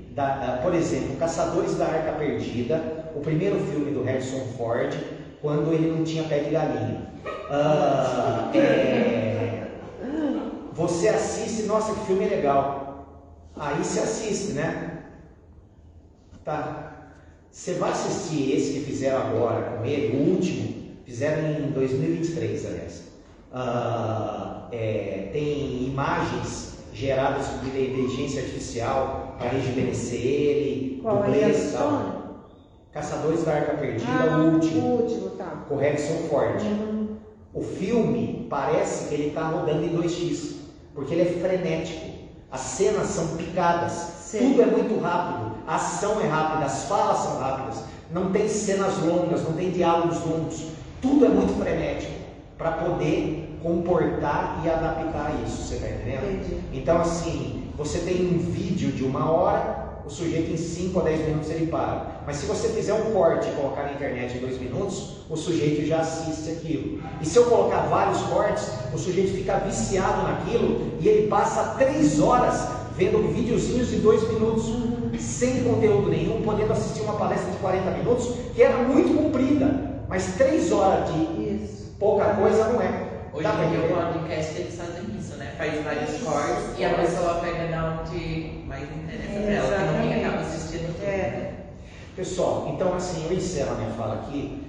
por exemplo, Caçadores da Arca Perdida, o primeiro filme do Harrison Ford, quando ele não tinha pé de galinha. Você assiste, nossa, que filme legal. Aí você assiste, né? Tá. Você vai assistir esse que fizeram agora com ele, o último, fizeram em 2023, aliás. Tem imagens geradas por inteligência artificial para rejuvenescer ele, dublês e tal. Caçadores da Arca Perdida, o último, tá. com Harrison Ford. Uhum. O filme parece que ele está rodando em 2x, porque ele é frenético. As cenas são picadas, Sim. Tudo é muito rápido, a ação é rápida, as falas são rápidas, não tem cenas longas, não tem diálogos longos, tudo é muito frenético para poder comportar e adaptar isso, você está entendendo? Entendi. Então, assim, você tem um vídeo de 1 hora, o sujeito em 5 a 10 minutos ele para. Mas se você fizer um corte e colocar na internet em 2 minutos, o sujeito já assiste aquilo. E se eu colocar vários cortes, o sujeito fica viciado naquilo e ele passa 3 horas vendo videozinhos de 2 minutos, sem conteúdo nenhum, podendo assistir uma palestra de 40 minutos, que era muito comprida, mas 3 horas de pouca coisa não é. Hoje em dia o podcast eles fazem isso, né? Faz vários cortes e a pessoa pega na onde mais interessa pra ela, que não fica acaba assistindo tudo. Pessoal, então assim, eu encerro a minha fala aqui.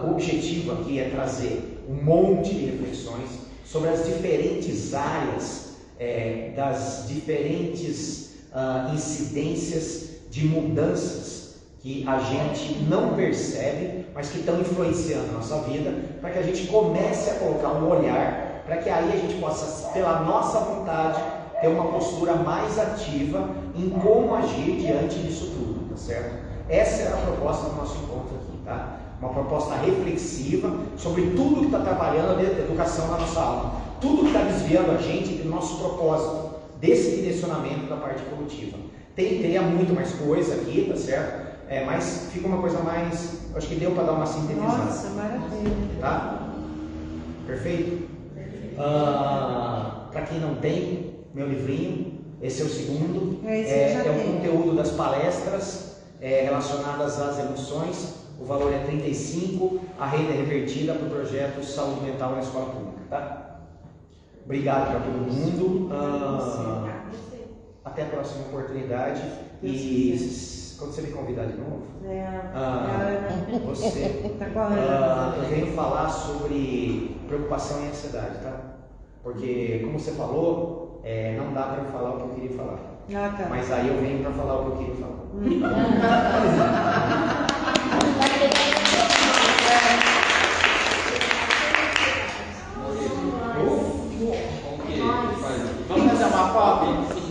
O objetivo aqui é trazer um monte de reflexões sobre as diferentes áreas, das diferentes incidências de mudanças que a gente não percebe, mas que estão influenciando a nossa vida, para que a gente comece a colocar um olhar, para que aí a gente possa, pela nossa vontade, ter uma postura mais ativa em como agir diante disso tudo, tá certo? Essa era a proposta do nosso encontro aqui, tá? Uma proposta reflexiva sobre tudo que está trabalhando a educação da nossa alma, tudo que está desviando a gente do nosso propósito, desse direcionamento da parte evolutiva. Teria muito mais coisa aqui, tá certo? Mas fica uma coisa mais, acho que deu para dar uma sintetizada. Nossa, maravilha. Tá? Perfeito? Para quem não tem meu livrinho, esse é o segundo. É o conteúdo das palestras relacionadas às emoções. O valor é 35, a renda é revertida para o projeto Saúde Mental na Escola Pública. Tá? Obrigado para todo mundo. Até a próxima oportunidade. E quando você me convidar de novo, eu venho falar sobre preocupação e ansiedade, tá? Porque, como você falou, não dá para eu falar o que eu queria falar. Tá. Mas aí eu venho para falar o que eu queria falar. Vamos fazer uma pop?